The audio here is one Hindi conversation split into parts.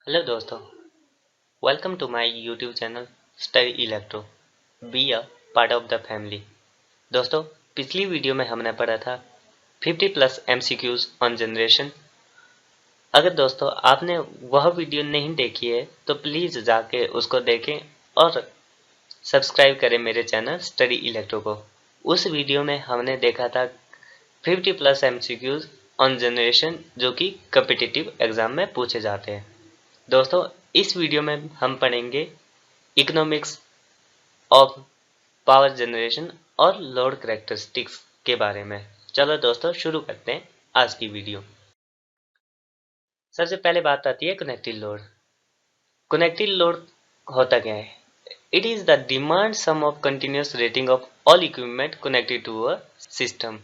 हेलो दोस्तों, welcome to my YouTube channel study electro. Be a part of the family. दोस्तों, पिछली वीडियो में हमने पढ़ा था 50 प्लस एमसीक्यूज ऑन जनरेशन। अगर दोस्तों आपने वह वीडियो नहीं देखी है तो प्लीज़ जाके उसको देखें और सब्सक्राइब करें मेरे चैनल स्टडी इलेक्ट्रो को। उस वीडियो में हमने देखा था 50 प्लस एमसीक्यूज ऑन जनरेशन जो कि कॉम्पिटिटिव एग्जाम में पूछे जाते हैं। दोस्तों, इस वीडियो में हम पढ़ेंगे इकोनॉमिक्स ऑफ पावर जनरेशन और लोड कैरेक्टरिस्टिक्स के बारे में। चलो दोस्तों शुरू करते हैं आज की वीडियो। सबसे पहले बात आती है कनेक्टेड लोड। कनेक्टेड लोड होता क्या है? It is the demand sum of continuous rating of all equipment connected to a system.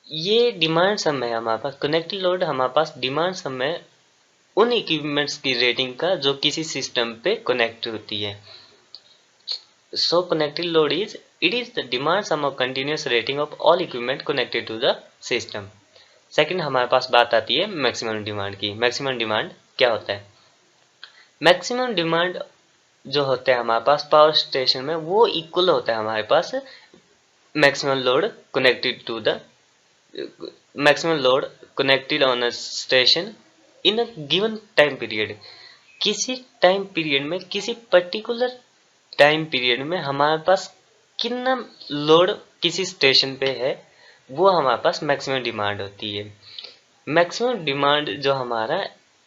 ये डिमांड सम है हमारे पास। कनेक्टेड लोड हमारे पास डिमांड सम है उन इक्विपमेंट्स की रेटिंग का जो किसी सिस्टम पे कनेक्ट होती है। So connected load is the demand sum of continuous rating of all equipment connected to the system. Second हमारे पास बात आती है मैक्सिमम डिमांड की। मैक्सिमम डिमांड क्या होता है? मैक्सिमम डिमांड जो होता है हमारे पास पावर स्टेशन में वो इक्वल होता है हमारे पास maximum load connected to the maximum load connected on a station in a given time period. किसी टाइम पीरियड में किसी पर्टिकुलर टाइम पीरियड में हमारे पास कितना लोड किसी स्टेशन पे है वो हमारे पास मैक्सिमम डिमांड होती है। मैक्सिमम डिमांड जो हमारा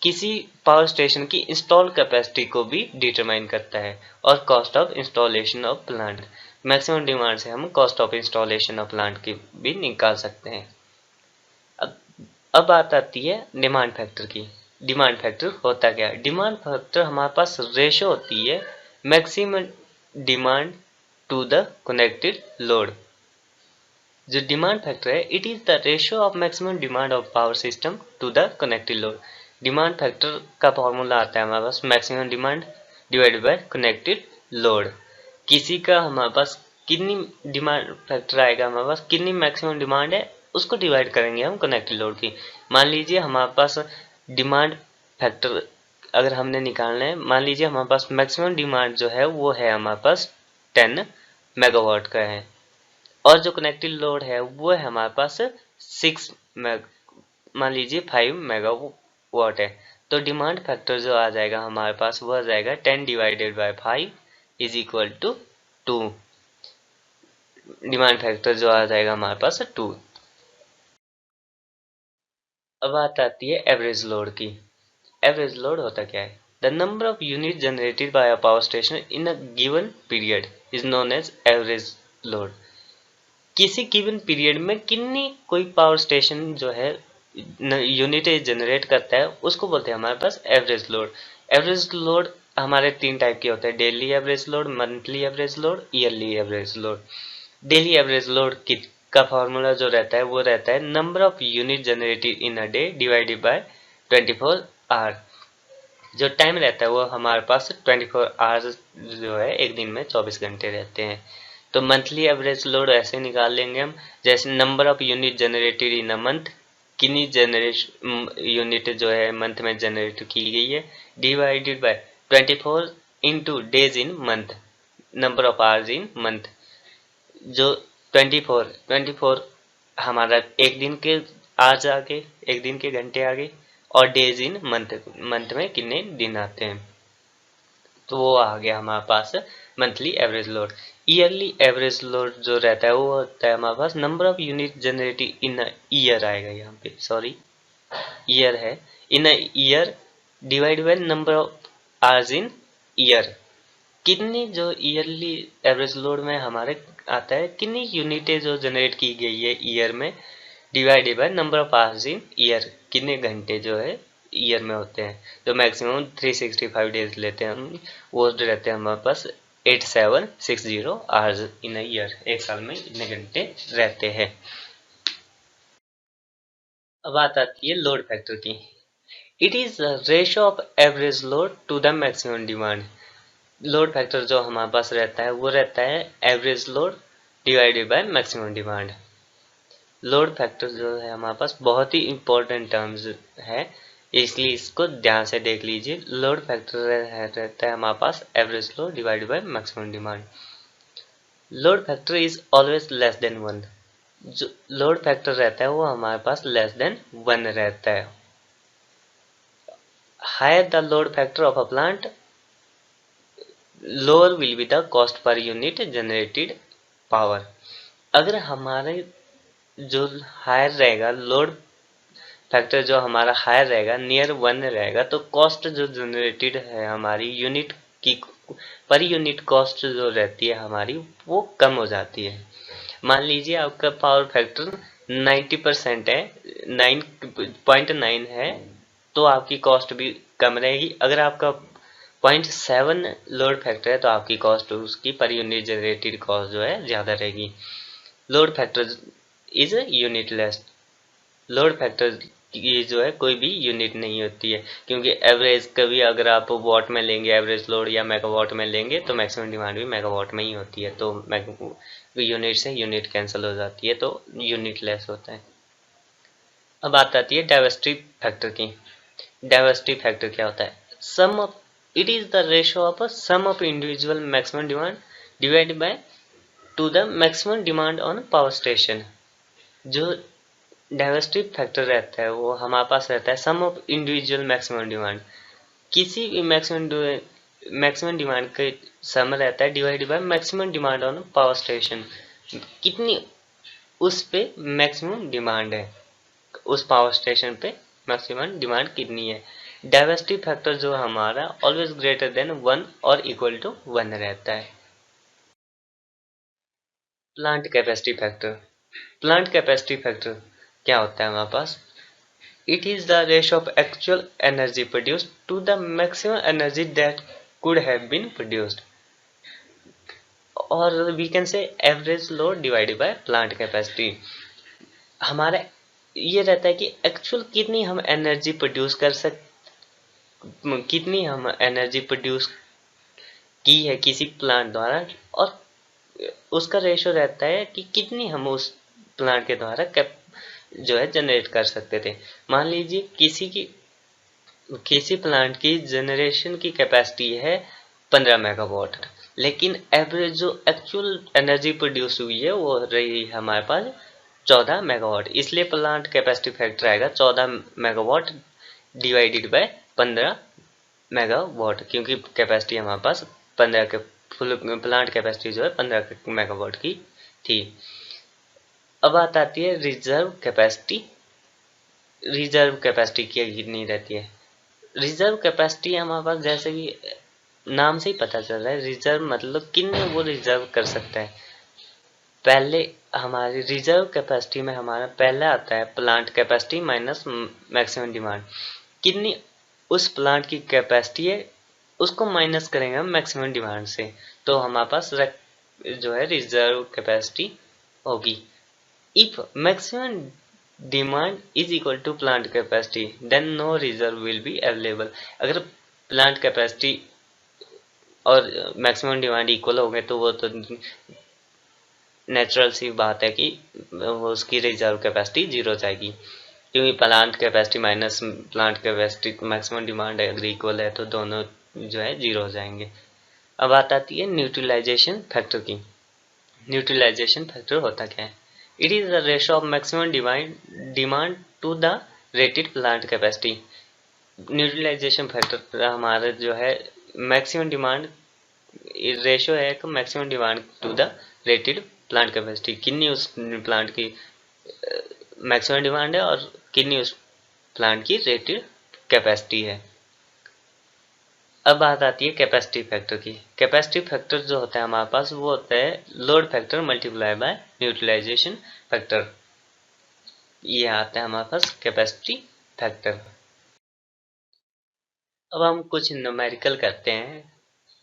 किसी पावर स्टेशन की इंस्टॉल कैपेसिटी को भी डिटरमाइन करता है और cost of installation of plant. Maximum demand से हम cost of installation of plant की भी निकाल सकते हैं। अब बात आती है डिमांड फैक्टर की। डिमांड फैक्टर होता क्या है? डिमांड फैक्टर हमारे पास रेशो होती है maximum demand to the connected load. जो डिमांड फैक्टर है it is the ratio of maximum demand of power system to the connected load. Demand factor का फॉर्मूला आता है हमारे पास maximum demand divided by connected load. किसी का हमारे पास कितनी डिमांड फैक्टर आएगा, हमारे पास कितनी मैक्सिमम डिमांड है उसको डिवाइड करेंगे हम कनेक्टेड लोड की। मान लीजिए हमारे पास डिमांड फैक्टर अगर हमने निकालना है, मान लीजिए हमारे पास मैक्सिमम डिमांड जो है वो है हमारे पास 10 मेगावाट का है और जो कनेक्टेड लोड है वो है हमारे पास 6 मान लीजिए 5 मेगावाट है। तो डिमांड फैक्टर जो आ जाएगा हमारे पास वो आ जाएगा 10 divided by 5 is equal to 2। Demand factor जो आ जाएगा हमारे पास 2। अब बात आती है एवरेज लोड की। एवरेज लोड होता क्या है? The number of unit generated by a power station in a given period is known as average load. किसी गिवन पीरियड में कितनी कोई पावर स्टेशन जो है यूनिट जनरेट करता है उसको बोलते हैं हमारे पास एवरेज लोड। एवरेज लोड हमारे तीन टाइप के होते हैं, daily average load, monthly average load, yearly average load. Daily average load का फॉर्मूला जो रहता है वो रहता है number of unit generated in a day divided by 24 hour. जो टाइम रहता है वो हमारे पास 24 आवर्स जो है एक दिन में 24 घंटे रहते हैं। तो मंथली एवरेज लोड ऐसे निकाल लेंगे हम, जैसे number of unit generated in a month, कितनी जनरेशन यूनिट जो है मंथ में जनरेट की गई है, divided by 24 into days in month, number of hours in month. जो 24 हमारा एक दिन के आवर्स आ गए, एक दिन के घंटे आ गए, और डेज इन मंथ में कितने दिन आते हैं, तो वो आ गया हमारे पास monthly average load. Yearly average load जो रहता है वो होता है हमारे पास number of unit generated in a year आएगा, यहाँ पे सॉरी ईयर है, in a year divide by number of hours in year. कितनी जो ईयरली एवरेज लोड में हमारे आता है कितनी यूनिटें जो जनरेट की गई है ईयर में divided by number of hours in year, कितने घंटे जो है ईयर में होते हैं। तो मैक्सिमम 365 डेज लेते हैं हम, वो रहते हैं हमारे पास 8760 आवर्स इन अ ईयर। एक साल में इतने घंटे रहते हैं। अब बात आती है लोड फैक्टर की। It is ratio of average load to the maximum demand. Load factor जो हमारे पास रहता है वो रहता है average load divided by maximum demand. Load factor जो है हमारे पास बहुत ही इंपॉर्टेंट टर्म्स है। इसलिए इसको ध्यान से देख लीजिए। लोड फैक्टर रहता है हमारे पास average load divide by maximum demand. Load factor is always less than 1। जो लोड फैक्टर रहता है वो हमारे पास लेस देन 1 रहता है। Higher the load factor of a plant, lower will be the cost per unit generated power. अगर हमारे जो हायर रहेगा लोड फैक्टर, जो हमारा हायर रहेगा, नियर 1 रहेगा, तो कॉस्ट जो जनरेटेड है हमारी यूनिट की, पर यूनिट कॉस्ट जो रहती है हमारी, वो कम हो जाती है। मान लीजिए आपका पावर फैक्टर 90% है, 9.9 है, तो आपकी कॉस्ट भी कम रहेगी। अगर आपका 0.7 लोड फैक्टर है तो आपकी कॉस्ट, उसकी पर यूनिट जनरेटेड कॉस्ट जो है ज़्यादा रहेगी। Load factor is unitless. Load factor ये जो है कोई भी यूनिट नहीं होती है, क्योंकि एवरेज कभी अगर आप वॉट में लेंगे एवरेज लोड या मेगावाट में लेंगे तो मैक्सिमम डिमांड भी मेगावाट में ही होती है, तो यूनिट से यूनिट कैंसिल हो जाती है, तो यूनिट लेस होता है। अब बात आती है डाइवर्सिटी फैक्टर की। डाइवर्सिटी फैक्टर क्या होता है? Sum of, it is the ratio of sum of individual maximum demand divide by to the maximum demand on power station. जो डाइवर्सिटी फैक्टर रहता है वो हमारे पास रहता है sum of individual maximum demand. किसी भी मैक्सिमम डिमांड का सम रहता है divide by maximum demand on power station. कितनी उस पे मैक्सिमम डिमांड है, उस पावर स्टेशन पे मैक्सिमम डिमांड कितनी है। डाइवर्सिटी फैक्टर जो हमारा ऑलवेज ग्रेटर देन 1 और इक्वल टू 1 रहता है। Plant capacity factor. Plant capacity factor क्या होता है हमारे पास? It is the ratio of actual energy produced to the maximum energy that could have been produced, or we can say average load divided by plant capacity। हमारा ये रहता है कि एक्चुअल कितनी हम एनर्जी प्रोड्यूस कर सक कितनी हम एनर्जी प्रोड्यूस की है किसी प्लांट द्वारा, और उसका रेशो रहता है कि कितनी हम उस प्लांट के द्वारा जो है जनरेट कर सकते थे। मान लीजिए किसी प्लांट की जनरेशन की कैपेसिटी है 15 मेगावाट, लेकिन एवरेज जो एक्चुअल एनर्जी प्रोड्यूस हुई है वो रही हमारे पास 14 मेगावाट। इसलिए प्लांट कैपेसिटी फैक्टर आएगा 14 मेगावाट डिवाइडेड बाय 15 मेगावाट, क्योंकि कैपेसिटी हमारे पास 15 के फुल प्लांट कैपेसिटी जो है 15 मेगावाट की थी। अब बात आती है रिजर्व कैपेसिटी। रिजर्व कैपेसिटी कितनी रहती है? रिजर्व कैपेसिटी हमारे पास, जैसे कि नाम से ही पता चल रहा है, रिजर्व मतलब कितने वो रिजर्व कर सकता है। पहले हमारी रिजर्व कैपेसिटी में हमारा पहले आता है plant capacity minus maximum demand. कितनी उस प्लांट की कैपेसिटी है उसको माइनस करेंगे हम मैक्सिमम डिमांड से, तो हमारे पास जो है रिजर्व कैपेसिटी होगी। If maximum demand is equal to plant capacity then no reserve will be available. अगर प्लांट कैपेसिटी और मैक्सिमम डिमांड इक्वल हो गए तो वो तो नेचुरल सी बात है कि उसकी रिजर्व कैपेसिटी जीरो जाएगी, क्योंकि plant capacity minus plant capacity maximum demand अगर इक्वल है तो दोनों जो है जीरो हो जाएंगे। अब बात आती है न्यूट्रलाइजेशन फैक्टर की। न्यूट्रलाइजेशन फैक्टर होता क्या है? It is the ratio of maximum demand to the rated plant capacity. Neutralization factor हमारा जो है मैक्सिमम डिमांड रेशियो है कि maximum demand to the rated plant capacity, कितनी उस प्लांट की मैक्सिमम डिमांड है और कितनी उस प्लांट की रेटेड कैपेसिटी है। अब बात आती है कैपेसिटी फैक्टर की। कैपेसिटी फैक्टर जो होता है हमारे पास वो होता है load factor multiply by utilization factor. ये आता है हमारे पास कैपेसिटी फैक्टर। अब हम कुछ न्यूमेरिकल करते हैं।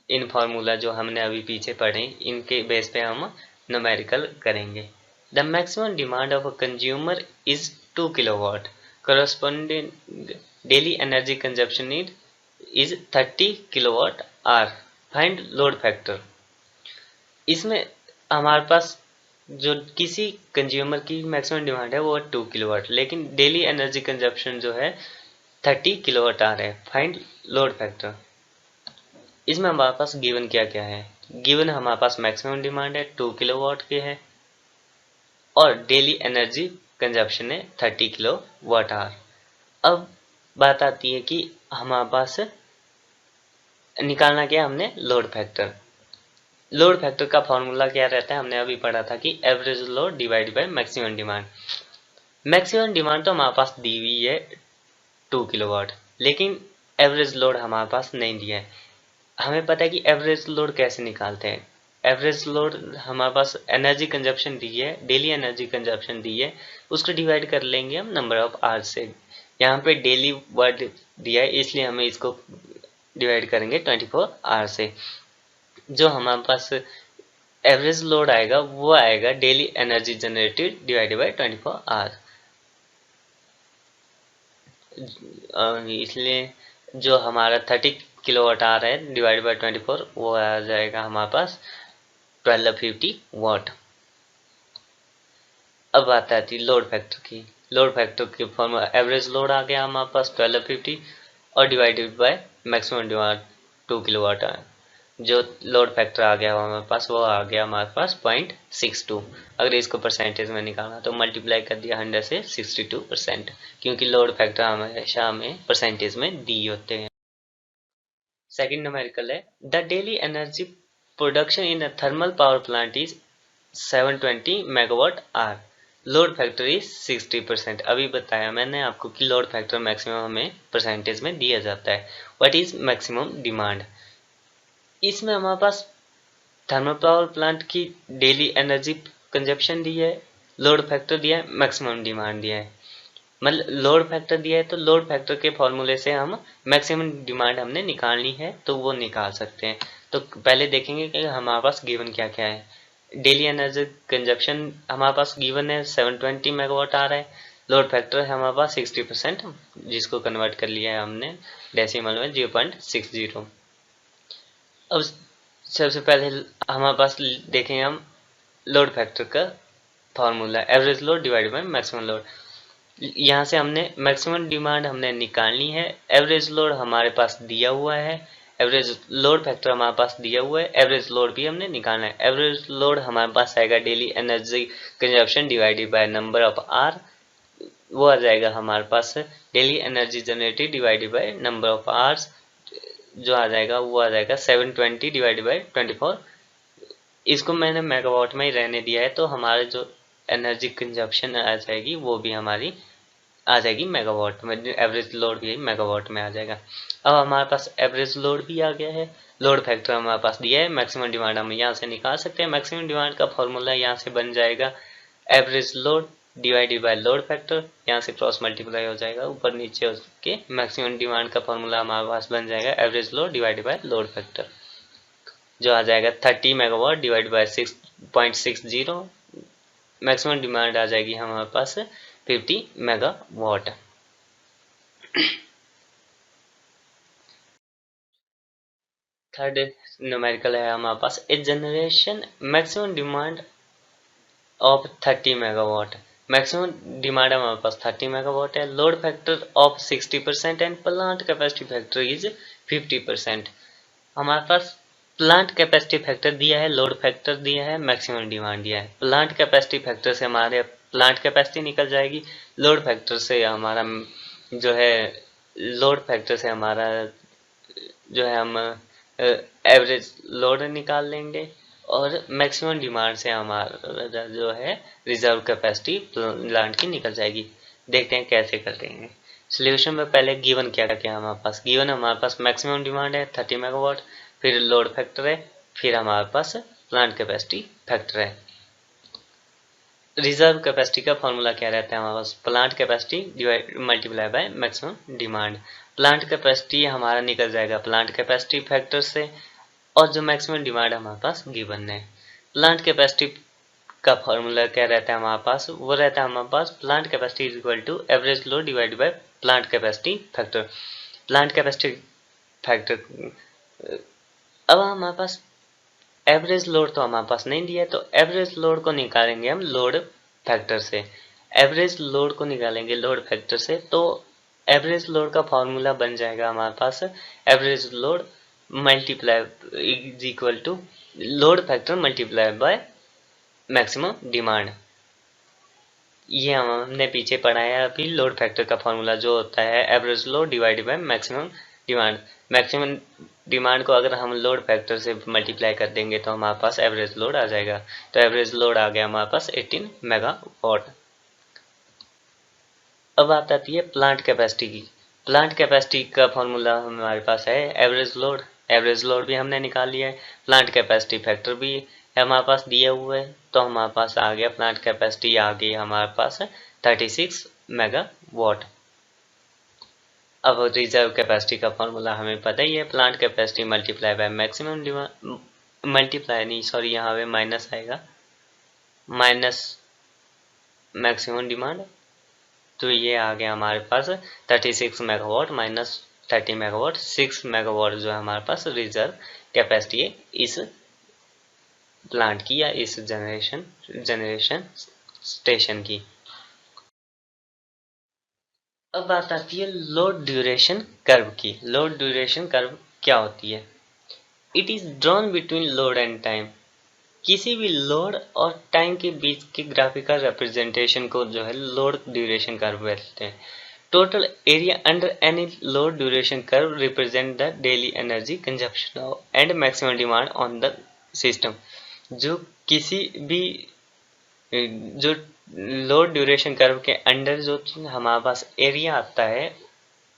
इन फार्मूला जो हमने अभी पीछे पढ़े इनके बेस पे हम न्यूमेरिकल करेंगे। The maximum demand of a consumer is 2 kilowatt, corresponding daily energy consumption need is 30 kilowatt hour. Find load factor. इसमें हमारे पास जो किसी कंज्यूमर की मैक्सिमम डिमांड है वो 2 किलोवाट, लेकिन डेली एनर्जी कंजप्शन जो है 30 किलोवाट आवर है। Find load factor. इसमें हमारे पास गिवन क्या क्या है? गिवन हमारे पास मैक्सिमम डिमांड है 2 किलोवाट की है और डेली एनर्जी कंजप्शन है 30 किलोवाट आवर। अब बात आती है कि हमारे पास निकालना क्या है, हमने लोड फैक्टर। लोड फैक्टर का फॉर्मूला क्या रहता है? हमने अभी पढ़ा था कि average load divide by maximum demand. Maximum demand तो हमारे पास दी हुई है 2 किलोवाट, लेकिन एवरेज लोड हमारे पास नहीं दिया है। हमें पता है कि एवरेज लोड कैसे निकालते हैं। एवरेज लोड हमारे पास एनर्जी कंजप्शन दी है, डेली एनर्जी कंजप्शन दी है, उसको डिवाइड कर लेंगे हम नंबर ऑफ आवर्स से। यहाँ पे डेली वर्ड दिया है इसलिए हमें इसको डिवाइड करेंगे 24 आवर से। जो हमारे पास एवरेज लोड आएगा वो आएगा daily energy generated divided by 24 hour. इसलिए जो हमारा 30 किलोवाट आ रहा है डिवाइड बाय 24 वो आ जाएगा हमारे पास 1250 वाट। अब बात आती है लोड फैक्टर की। लोड फैक्टर की फॉर्मूला एवरेज लोड आ गया हमारे पास 1250 और divided by maximum demand 2 kilowatt. जो लोड फैक्टर आ गया हमारे पास वो आ गया हमारे पास 0.62। अगर इसको परसेंटेज में निकालना तो मल्टीप्लाई कर दिया 100 से 62%, क्योंकि लोड फैक्टर हमेशा हमें परसेंटेज में दी होते हैं। सेकंड न्यूमेरिकल है the daily energy production in a thermal power plant is 720 megawatt hour. Load factor is 60%। अभी बताया मैंने आपको कि लोड फैक्टर मैक्सिमम हमें परसेंटेज में दिया जाता है। What is maximum demand? इसमें हमारे पास थर्मल पावर प्लांट की डेली एनर्जी कंजप्शन दी है, लोड फैक्टर दिया है, मैक्सिमम डिमांड दिया है। मतलब लोड फैक्टर दिया है तो लोड फैक्टर के फॉर्मूले से हम मैक्सिमम डिमांड हमने निकालनी है तो वो निकाल सकते हैं। तो पहले देखेंगे कि हमारे पास गिवन क्या क्या है। डेली एनर्जी कंजप्शन हमारे पास गिवन है 720 मेगावाट आ रहा है। लोड फैक्टर है हमारे पास 60%, जिसको कन्वर्ट कर लिया है हमने डेसिमल में 0.60। अब सबसे पहले हमारे पास देखें हम लोड फैक्टर का formula average load divide by maximum load. यहाँ से हमने मैक्सिमम डिमांड हमने निकालनी है, एवरेज लोड हमारे पास दिया हुआ है, एवरेज लोड फैक्टर हमारे पास दिया हुआ है, एवरेज लोड भी हमने निकालना है। एवरेज लोड हमारे पास आएगा daily energy consumption divided by number of hour. वो आ जाएगा हमारे पास daily energy generated divided by number of hours. जो आ जाएगा वो आ जाएगा 720 डिवाइडेड बाय 24। इसको मैंने मेगावाट में ही रहने दिया है तो हमारे जो एनर्जी कंजप्शन आ जाएगी वो भी हमारी आ जाएगी मेगावाट में। एवरेज लोड भी मेगावाट में आ जाएगा। अब हमारे पास एवरेज लोड भी आ गया है, लोड फैक्टर हमारे पास दिया है, मैक्सिमम डिमांड हम यहाँ से निकाल सकते हैं। मैक्सिमम डिमांड का फॉर्मूला यहाँ से बन जाएगा average load divided by load factor. यहाँ से क्रॉस मल्टीप्लाई हो जाएगा ऊपर नीचे के। मैक्सिमम डिमांड का फॉर्मूला हमारे पास बन जाएगा average load divided by load factor, जो आ जाएगा 30 megawatt divide by 6.60। Maximum demand आ जाएगी हमारे पास 50 मेगावाट। थर्ड न्यूमेरिकल है हमारे पास a generation maximum demand of 30 megawatt. Maximum demand हमारे पास 30 मेगावाट है, load factor of 60% and plant capacity factor is 50%। हमारे पास प्लांट कैपेसिटी फैक्टर दिया है, लोड फैक्टर दिया है, मैक्सिमम डिमांड दिया है। प्लांट कैपेसिटी फैक्टर से हमारे प्लांट कैपेसिटी निकल जाएगी, लोड फैक्टर से हमारा जो है लोड फैक्टर से हमारा जो है हम एवरेज लोड निकाल लेंगे और मैक्सिमम डिमांड से हमारा जो है रिजर्व कैपेसिटी प्लांट की निकल जाएगी। देखते हैं कैसे कर देंगे। सोल्यूशन में पहले गिवन क्या क्या हमारे पास? गिवन हमारे पास मैक्सिमम डिमांड है 30 मेगावाट, फिर लोड फैक्टर है, फिर हमारे पास प्लांट कैपेसिटी फैक्टर है। रिजर्व कैपेसिटी का फॉर्मूला क्या रहता है हमारे पास? Plant capacity divide multiply by maximum demand. Plant capacity हमारा निकल जाएगा प्लांट कैपेसिटी फैक्टर से, और जो मैक्सिमम डिमांड हमारे पास गिवन है। प्लांट कैपेसिटी का फॉर्मूला क्या रहता है हमारे पास? वो रहता है हमारे पास plant capacity is equal to average load divide by plant capacity factor. Plant capacity factor अब हमारे पास एवरेज लोड तो हमारे पास नहीं दिया है तो एवरेज लोड को निकालेंगे हम लोड फैक्टर से। एवरेज लोड को निकालेंगे लोड फैक्टर से तो एवरेज लोड का फॉर्मूला बन जाएगा हमारे पास average load multiply is equal to load factor multiply by maximum demand. ये हमने पीछे पढ़ा है अभी लोड फैक्टर का फॉर्मूला जो होता है average load divided by maximum demand. Maximum demand को अगर हम लोड फैक्टर से मल्टीप्लाई कर देंगे तो हमारे पास एवरेज लोड आ जाएगा। तो एवरेज लोड आ गया हमारे पास 18 मेगावाट। अब बात आती है प्लांट कैपेसिटी की। प्लांट कैपेसिटी का फॉर्मूला हमारे पास है एवरेज लोड भी हमने निकाल लिया है, प्लांट कैपेसिटी फैक्टर भी है हमारे पास दिया हुआ है। तो हमारे पास आ गया प्लांट कैपेसिटी आ गई हमारे पास 36 मेगावाट। अब रिजर्व कैपेसिटी का फॉर्मूला हमें पता ही है, plant capacity multiply by maximum demand, multiply नहीं सॉरी यहाँ पे माइनस आएगा, माइनस मैक्सिमम डिमांड। तो ये आ गया हमारे पास 36 मेगावाट माइनस 30 मेगावाट, 6 मेगावाट जो है हमारे पास रिजर्व कैपेसिटी है इस प्लांट की या इस जनरेशन स्टेशन की। अब बात आती है लोड ड्यूरेशन कर्व की। लोड ड्यूरेशन कर्व क्या होती है? It is drawn between load and time. किसी भी लोड और टाइम के बीच के ग्राफिकल रिप्रेजेंटेशन को जो है लोड ड्यूरेशन कर्व कहते हैं। Total area under any load duration curve represent the daily energy consumption and maximum demand on the system. जो किसी भी जो लोड ड्यूरेशन कर्व के अंडर जो हमारे पास एरिया आता है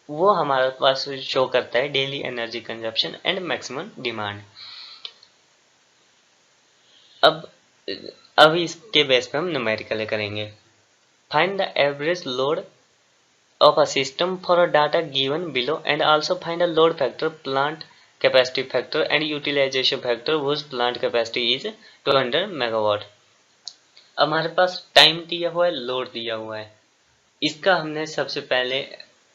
वो हमारे पास शो करता है daily energy consumption and maximum demand. अब इसके बेस पे हम न्यूमेरिकल करेंगे। Find the average load of a system for a data given below and also find a load factor, plant capacity factor and utilization factor whose plant capacity is 200 megawatt। हमारे पास टाइम दिया हुआ है, लोड दिया हुआ है। इसका हमने सबसे पहले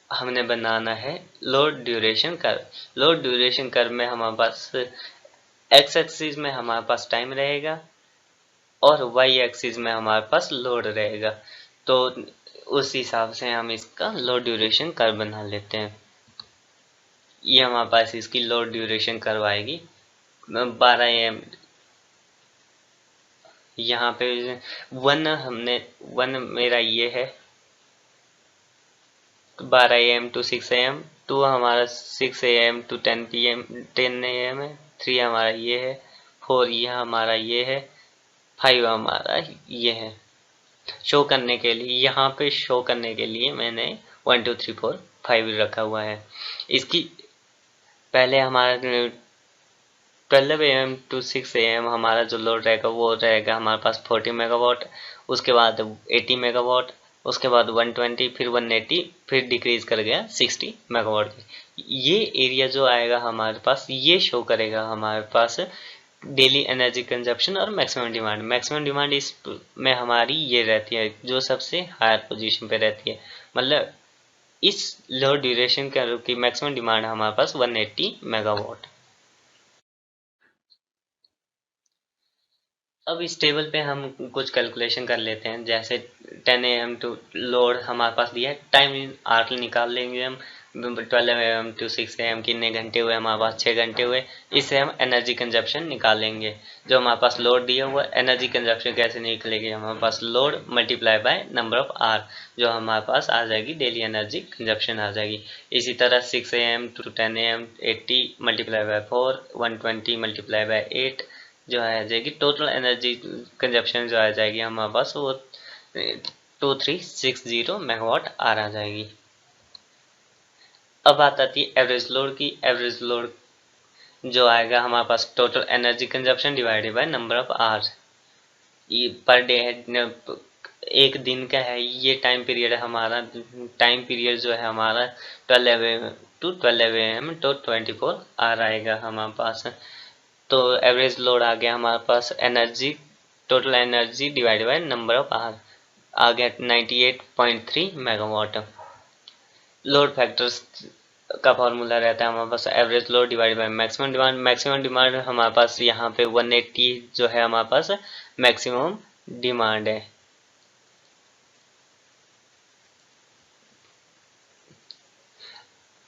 हमने बनाना है load duration curve. Load duration curve में हमारे पास एक्स एक्सिस में हमारे पास टाइम रहेगा और वाई एक्सिस में हमारे पास लोड रहेगा। तो उस हिसाब से हम इसका लोड ड्यूरेशन कर्व बना लेते हैं। ये हमारे पास इसकी लोड ड्यूरेशन कर्व आएगी 12 AM। यहाँ पे वन मेरा ये है 12 AM to 6 AM, 2 हमारा 6 AM to 10 AM है, 3 हमारा ये है, 4 ये हमारा ये है, 5 हमारा ये है। शो करने के लिए यहाँ पे शो करने के लिए मैंने 1 2 3 4 5 रखा हुआ है। इसकी पहले हमारा 12 AM to 6 AM हमारा जो लोड रहेगा वो रहेगा हमारे पास 40 मेगावाट, उसके बाद 80 मेगावाट, उसके बाद 120, फिर 180, फिर डिक्रीज कर गया 60 मेगावाट। ये एरिया जो आएगा हमारे पास ये शो करेगा हमारे पास डेली एनर्जी कंजप्शन और मैक्सिमम डिमांड। मैक्सिमम डिमांड इस में हमारी ये रहती है जो सबसे हायर पोजीशन पे रहती है, मतलब इस लो ड्यूरेशन कर्व की मैक्सिमम डिमांड हमारे पास 180 मेगावाट। अब इस टेबल पे हम कुछ कैलकुलेशन कर लेते हैं। जैसे 10 AM टू लोड हमारे पास दिया है, टाइम आर निकाल लेंगे हम। 12 AM टू 6 AM कितने घंटे हुए हमारे पास? 6 घंटे हुए। इससे हम एनर्जी कंजप्शन निकालेंगे। जो हमारे पास लोड दिया हुआ एनर्जी कंजप्शन कैसे निकलेगी? हमारे पास load multiply by number of hour, जो हमारे पास आ जाएगी डेली एनर्जी कंजप्शन आ जाएगी। इसी तरह 6 AM to 10 AM 80 multiply by 4, 120 multiply by 8 जो आ जाएगी टोटल एनर्जी कंजप्शन जो आ जाएगी हमारे पास वो 2360 मेगावाट आर आ जाएगी। अब बात आती है एवरेज लोड की। एवरेज लोड जो आएगा हमारे पास total energy consumption divided by number of hours. ये पर डे है, एक दिन का है ये टाइम पीरियड है हमारा। टाइम पीरियड जो है हमारा 12 AM टू 12 AM तो 24 आवर आएगा हमारे पास। तो एवरेज लोड आ गया हमारे पास energy, total energy divided by number of hour आ गया 98.3 मेगावाट। लोड फैक्टर्स का फॉर्मूला रहता है हमारे पास average load divided by maximum demand. Maximum demand हमारे पास यहाँ पे 180 जो है हमारे पास मैक्सिमम डिमांड है।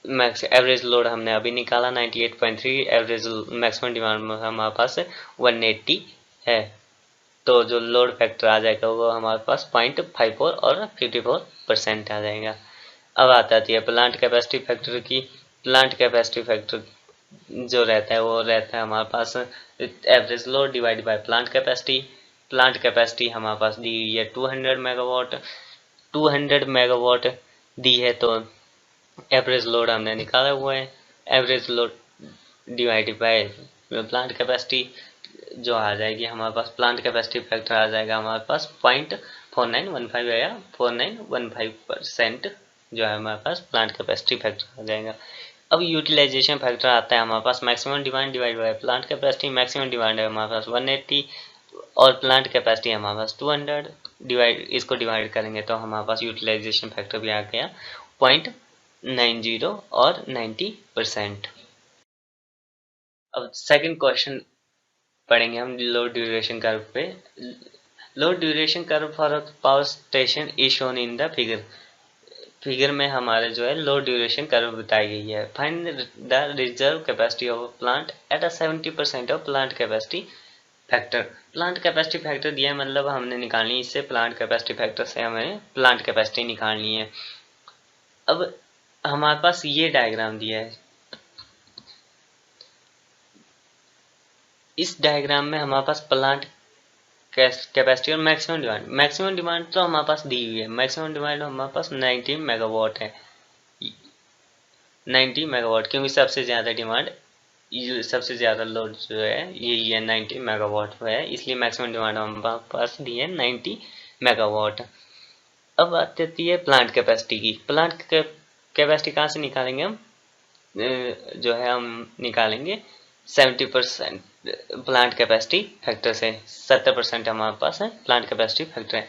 मैक्स एवरेज लोड हमने अभी निकाला 98.3, एवरेज मैक्सिमम डिमांड में हमारे पास 180 है, तो जो लोड फैक्टर आ जाएगा वो हमारे पास 0.54 और 54% आ जाएगा। अब आती है प्लांट कैपेसिटी फैक्टर की। प्लांट कैपेसिटी फैक्टर जो रहता है वो रहता है हमारे पास average load divide by plant capacity. Plant capacity हमारे पास दी हुई है 200 मेगावाट, 200 मेगावाट दी है, तो एवरेज लोड हमने निकाला हुआ है। Average load divided by plant capacity जो आ जाएगी हमारे पास, प्लांट कैपेसिटी फैक्टर आ जाएगा हमारे पास 0.4915 या 4915% जो है हमारे पास प्लांट कैपेसिटी फैक्टर आ जाएगा। अब यूटिलाइजेशन फैक्टर आता है हमारे पास maximum demand divide by plant capacity. Maximum demand है हमारे पास 180 और प्लांट कैपेसिटी हमारे पास 200, इसको डिवाइड करेंगे तो हमारे पास यूटिलाइजेशन फैक्टर भी आ गया 0.90 और 90%। अब सेकंड क्वेश्चन पढ़ेंगे हम लोड ड्यूरेशन कर्व पे। Load duration curve for power station is shown in the figure. Figure में हमारे जो है लोड ड्यूरेशन कर्व बताई गई है। Find the reserve capacity of plant at a 70% of plant capacity factor. Plant capacity factor दिया है, मतलब हमने निकालनी है इससे प्लांट कैपेसिटी फैक्टर से हमें प्लांट कैपेसिटी निकालनी है। अब हमारे पास ये डायग्राम दिया है, इस डायग्राम में हमारे पास प्लांट कैपेसिटी और मैक्सिमम डिमांड तो हमारे पास दी हुई है। मैक्सिमम डिमांड हमारे पास 90 मेगावाट है, 90 मेगावाट, क्योंकि सबसे ज़्यादा डिमांड, सबसे ज़्यादा लोड जो है यही है 90 मेगावाट पे है, इसलिए मैक्सिमम डिमांड हमारे पास दी है 90 मेगावाट। अब बात आती है प्लांट कैपेसिटी की। प्लांट कैपेसिटी कहाँ से निकालेंगे हम? जो है हम निकालेंगे 70% प्लांट कैपेसिटी फैक्टर से। 70% हमारे पास है प्लांट कैपेसिटी फैक्टर है।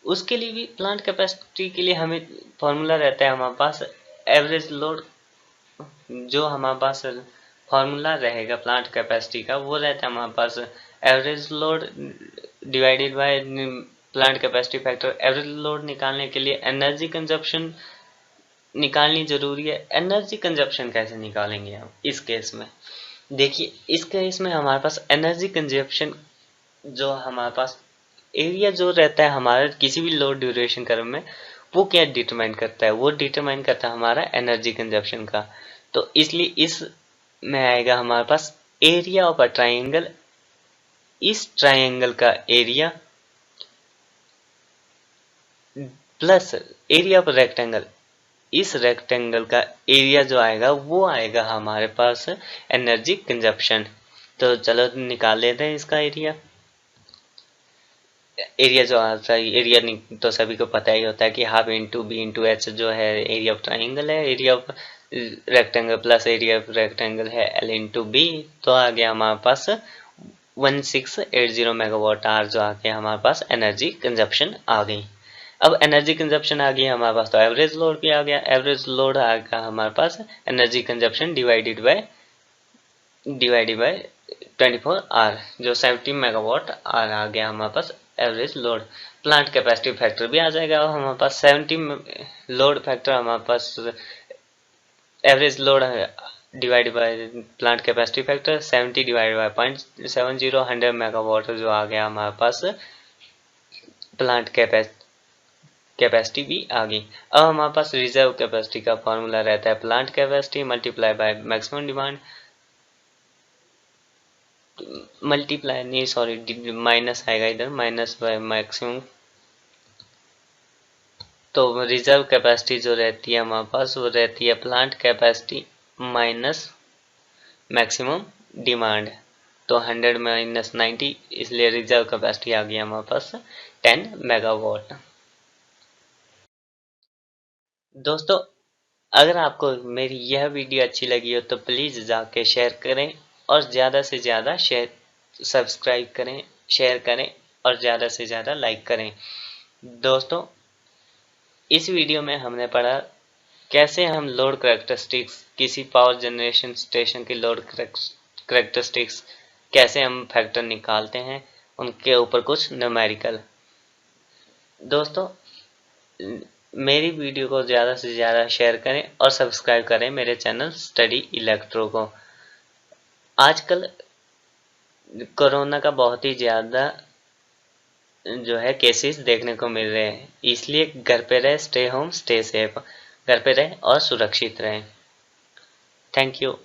उसके लिए भी प्लांट कैपेसिटी के लिए हमें फॉर्मूला रहता है हमारे पास एवरेज लोड। जो हमारे पास फॉर्मूला रहेगा प्लांट कैपेसिटी का वो रहता है हमारे पास average load divided by plant capacity factor. Average load निकालने के लिए एनर्जी कंजप्शन निकालनी जरूरी है। एनर्जी कंजप्शन कैसे निकालेंगे हम इस केस में? देखिए, इस केस में हमारे पास एनर्जी कंजप्शन जो हमारे पास एरिया जो रहता है हमारा किसी भी लोड ड्यूरेशन कर्व में, वो क्या डिटरमाइन करता है? वो डिटरमाइन करता है हमारा एनर्जी कंजप्शन का। तो इसलिए इस में आएगा हमारे पास एरिया ऑफ अ ट्राइंगल। इस ट्राइंगल का area plus area of rectangle, इस रेक्टेंगल का एरिया जो आएगा वो आएगा हमारे पास एनर्जी कंजप्शन। तो चलो निकाल लेते हैं इसका एरिया। एरिया जो आता है, एरिया तो सभी को पता ही होता है कि half into B into H जो है एरिया ऑफ ट्राइंगल है। Area of rectangle plus area of rectangle है एल इंटू बी। तो आ गया हमारे पास 1680 मेगावाट आवर जो आ गया हमारे पास एनर्जी कंजप्शन आ गई। अब एनर्जी कंजप्शन आ गई हमारे पास, तो एवरेज लोड भी आ गया। एवरेज लोड आ गया हमारे पास energy consumption divided by 24 hour, जो 70 मेगावाट आवर आ गया हमारे पास average load. Plant capacity factor भी आ जाएगा हमारे पास 70 लोड फैक्टर हमारे पास average load divide by plant capacity factor 70 divide by 0.70 100 megawatt जो आ गया हमारे पास प्लांट कैपेसिटी भी आ गई। अब हमारे पास रिजर्व कैपेसिटी का फॉर्मूला रहता है plant capacity multiply by maximum demand, multiply नहीं सॉरी माइनस आएगा इधर, माइनस बाय मैक्सिमम। तो रिजर्व कैपेसिटी जो रहती है हमारे पास वो रहती है plant capacity minus maximum demand. तो 100 माइनस 90, इसलिए रिजर्व कैपेसिटी आ गई हमारे पास 10 मेगावाट। दोस्तों, अगर आपको मेरी यह वीडियो अच्छी लगी हो तो प्लीज़ जाके शेयर करें और ज़्यादा से ज़्यादा सब्सक्राइब करें, शेयर करें और ज़्यादा से ज़्यादा लाइक करें। दोस्तों, इस वीडियो में हमने पढ़ा कैसे हम लोड करैक्टरिस्टिक्स, किसी पावर जनरेशन स्टेशन की लोड करैक्टरिस्टिक्स कैसे हम फैक्टर निकालते हैं, उनके ऊपर कुछ न्यूमेरिकल। दोस्तों, मेरी वीडियो को ज़्यादा से ज़्यादा शेयर करें और सब्सक्राइब करें मेरे चैनल स्टडी इलेक्ट्रो को। आजकल कोरोना का बहुत ही ज़्यादा जो है केसेस देखने को मिल रहे हैं, इसलिए घर पे रहे, स्टे होम स्टे सेफ, घर पे रहें और सुरक्षित रहें। Thank you.